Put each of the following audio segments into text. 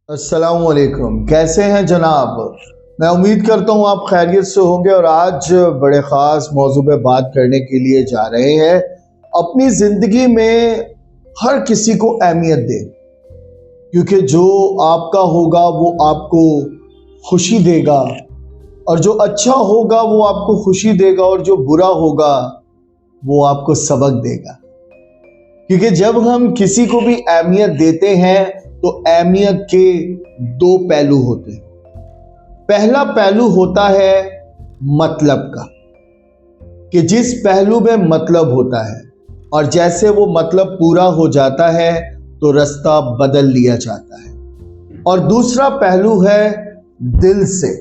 अस्सलाम वालेकुम। कैसे हैं जनाब? मैं उम्मीद करता हूँ आप खैरियत से होंगे और आज बड़े ख़ास मौजू पे बात करने के लिए जा रहे हैं। अपनी ज़िंदगी में हर किसी को अहमियत दें, क्योंकि जो आपका होगा वो आपको खुशी देगा, और जो अच्छा होगा वो आपको खुशी देगा, और जो बुरा होगा वो आपको सबक देगा। क्योंकि जब हम किसी को भी अहमियत देते हैं तो अहमियत के दो पहलू होते हैं। पहला पहलू होता है मतलब का, कि जिस पहलू में मतलब होता है और जैसे वो मतलब पूरा हो जाता है तो रास्ता बदल लिया जाता है। और दूसरा पहलू है दिल से,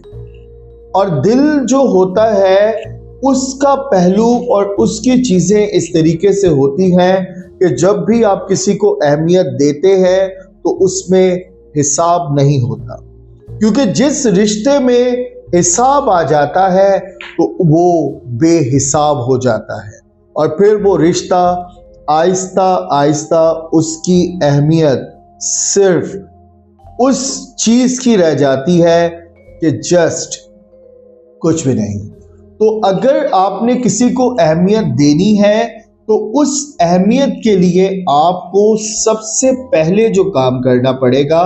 और दिल जो होता है उसका पहलू और उसकी चीज़ें इस तरीके से होती हैं कि जब भी आप किसी को अहमियत देते हैं तो उसमें हिसाब नहीं होता, क्योंकि जिस रिश्ते में हिसाब आ जाता है तो वो बेहिसाब हो जाता है, और फिर वो रिश्ता आहिस्ता आहिस्ता उसकी अहमियत सिर्फ उस चीज़ की रह जाती है कि जस्ट कुछ भी नहीं। तो अगर आपने किसी को अहमियत देनी है तो उस अहमियत के लिए आपको सबसे पहले जो काम करना पड़ेगा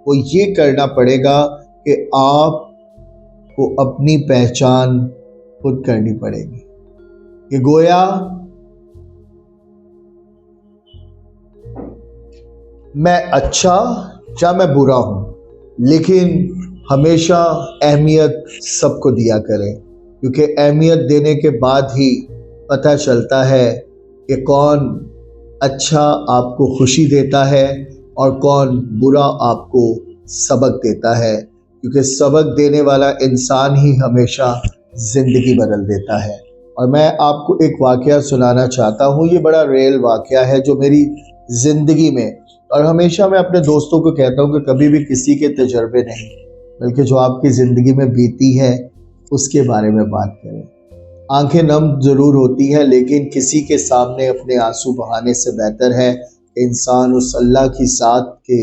वो ये करना पड़ेगा कि आपको अपनी पहचान खुद करनी पड़ेगी। कि गोया मैं अच्छा या मैं बुरा हूँ, लेकिन हमेशा अहमियत सबको दिया करें, क्योंकि अहमियत देने के बाद ही पता चलता है कि कौन अच्छा आपको खुशी देता है और कौन बुरा आपको सबक देता है, क्योंकि सबक देने वाला इंसान ही हमेशा ज़िंदगी बदल देता है। और मैं आपको एक वाक़या सुनाना चाहता हूँ। ये बड़ा रियल वाक़या है जो मेरी ज़िंदगी में, और हमेशा मैं अपने दोस्तों को कहता हूँ कि कभी भी किसी के तजर्बे नहीं, बल्कि जो आपकी ज़िंदगी में बीती है उसके बारे में बात करें। आंखें नम ज़रूर होती है, लेकिन किसी के सामने अपने आंसू बहाने से बेहतर है इंसान उस अल्लाह की ज़ात के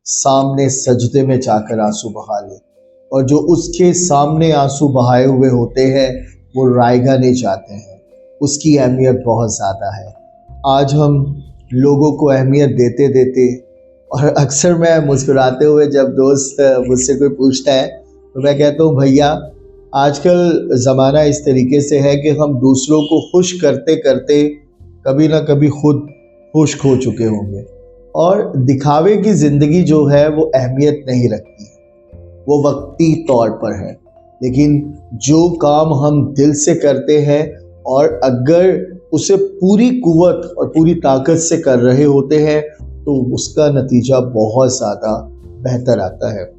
सामने सजदे में जाकर आंसू बहा ले। और जो उसके सामने आंसू बहाए हुए होते हैं वो रायगा नहीं चाहते हैं, उसकी अहमियत बहुत ज़्यादा है। आज हम लोगों को अहमियत देते देते, और अक्सर मैं मुस्कुराते हुए जब दोस्त मुझसे कोई पूछता है तो मैं कहता हूँ भैया, आजकल ज़माना इस तरीके से है कि हम दूसरों को खुश करते करते कभी ना कभी खुद खुश हो चुके होंगे, और दिखावे की ज़िंदगी जो है वो अहमियत नहीं रखती, वो वक्ती तौर पर है। लेकिन जो काम हम दिल से करते हैं और अगर उसे पूरी कुव्वत और पूरी ताकत से कर रहे होते हैं तो उसका नतीजा बहुत ज़्यादा बेहतर आता है।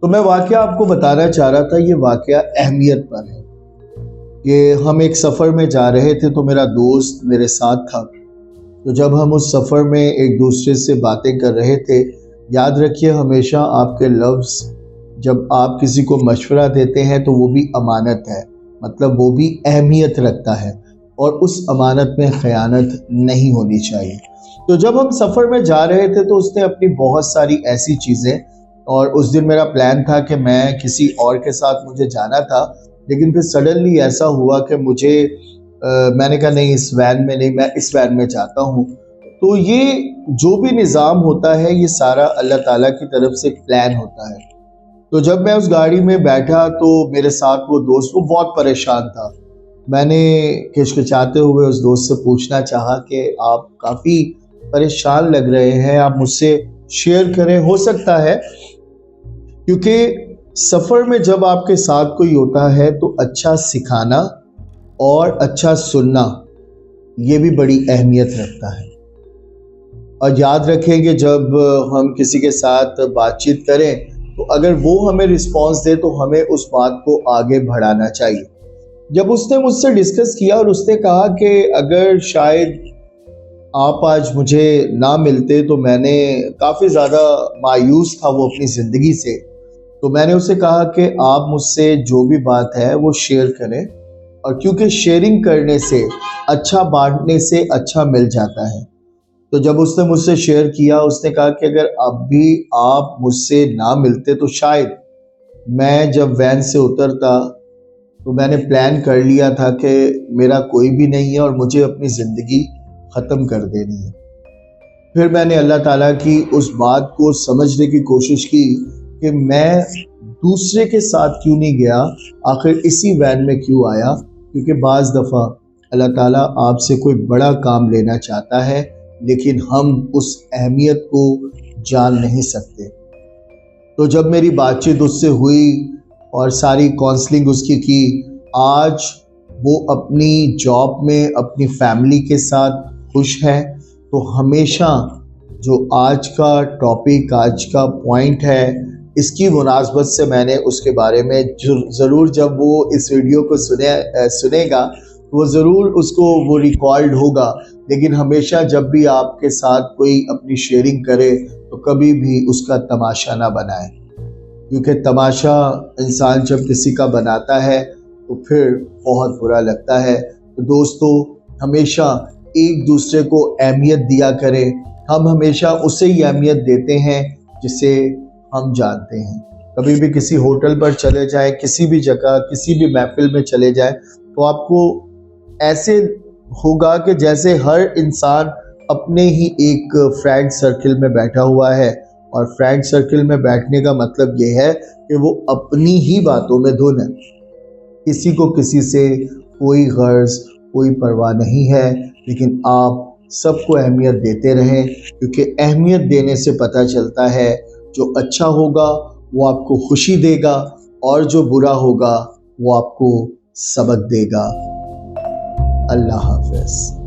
तो मैं वाक़या आपको बताना चाह रहा था, ये वाक़या अहमियत पर है। कि हम एक सफ़र में जा रहे थे तो मेरा दोस्त मेरे साथ था। तो जब हम उस सफ़र में एक दूसरे से बातें कर रहे थे, याद रखिए हमेशा आपके लफ्ज़ जब आप किसी को मशवरा देते हैं तो वो भी अमानत है, मतलब वो भी अहमियत रखता है, और उस अमानत में ख़यानत नहीं होनी चाहिए। तो जब हम सफ़र में जा रहे थे तो उसने अपनी बहुत सारी ऐसी चीज़ें, और उस दिन मेरा प्लान था कि मैं किसी और के साथ मुझे जाना था, लेकिन फिर सडनली ऐसा हुआ कि मैंने कहा नहीं, इस वैन में नहीं, मैं इस वैन में जाता हूँ। तो ये जो भी निज़ाम होता है ये सारा अल्लाह ताला की तरफ से एक प्लान होता है। तो जब मैं उस गाड़ी में बैठा तो मेरे साथ वो दोस्त, वो बहुत परेशान था। मैंने खिचखिचाते हुए उस दोस्त से पूछना चाहा कि आप काफ़ी परेशान लग रहे हैं, आप मुझसे शेयर करें। हो सकता है क्योंकि सफ़र में जब आपके साथ कोई होता है तो अच्छा सिखाना और अच्छा सुनना ये भी बड़ी अहमियत रखता है। और याद रखें कि जब हम किसी के साथ बातचीत करें तो अगर वो हमें रिस्पॉन्स दे तो हमें उस बात को आगे बढ़ाना चाहिए। जब उसने मुझसे डिस्कस किया और उसने कहा कि अगर शायद आप आज मुझे ना मिलते, तो मैंने काफ़ी ज़्यादा मायूस था वो अपनी ज़िंदगी से, तो मैंने उसे कहा कि आप मुझसे जो भी बात है वो शेयर करें, और क्योंकि शेयरिंग करने से, अच्छा बांटने से अच्छा मिल जाता है। تو جب اس نے مجھ سے شیئر کیا، اس نے کہا کہ اگر اب بھی آپ مجھ سے نہ ملتے تو شاید میں جب وین سے اترتا تو میں نے پلان کر لیا تھا کہ میرا کوئی بھی نہیں ہے اور مجھے اپنی زندگی ختم کر دینی ہے۔ پھر میں نے اللہ تعالیٰ کی اس بات کو سمجھنے کی کوشش کی کہ میں دوسرے کے ساتھ کیوں نہیں گیا، آخر اسی وین میں کیوں آیا، کیونکہ بعض دفعہ اللہ تعالیٰ آپ سے کوئی بڑا کام لینا چاہتا ہے لیکن ہم اس اہمیت کو جان نہیں سکتے۔ تو جب میری بات چیت اس سے ہوئی اور ساری کاؤنسلنگ اس کی آج وہ اپنی جاب میں اپنی فیملی کے ساتھ خوش ہے۔ تو ہمیشہ جو آج کا ٹاپک، آج کا پوائنٹ ہے، اس کی مناسبت سے میں نے اس کے بارے میں ضرور، جب وہ اس ویڈیو کو سنے گا وہ ضرور اس کو وہ ریکارڈ ہوگا، لیکن ہمیشہ جب بھی آپ کے ساتھ کوئی اپنی شیئرنگ کرے تو کبھی بھی اس کا تماشا نہ بنائے، کیونکہ تماشا انسان جب کسی کا بناتا ہے تو پھر بہت برا لگتا ہے۔ تو دوستو، ہمیشہ ایک دوسرے کو اہمیت دیا کریں۔ ہم ہمیشہ اسے ہی اہمیت دیتے ہیں جسے ہم جانتے ہیں۔ کبھی بھی کسی ہوٹل پر چلے جائیں، کسی بھی جگہ، کسی بھی محفل میں چلے جائیں تو آپ کو ایسے ہوگا کہ جیسے ہر انسان اپنے ہی ایک فرینڈ سرکل میں بیٹھا ہوا ہے، اور فرینڈ سرکل میں بیٹھنے کا مطلب یہ ہے کہ وہ اپنی ہی باتوں میں دھن ہے، کسی کو کسی سے کوئی غرض، کوئی پرواہ نہیں ہے۔ لیکن آپ سب کو اہمیت دیتے رہیں، کیونکہ اہمیت دینے سے پتہ چلتا ہے جو اچھا ہوگا وہ آپ کو خوشی دے گا، اور جو برا ہوگا وہ آپ کو سبق دے گا۔ اللہ حافظ۔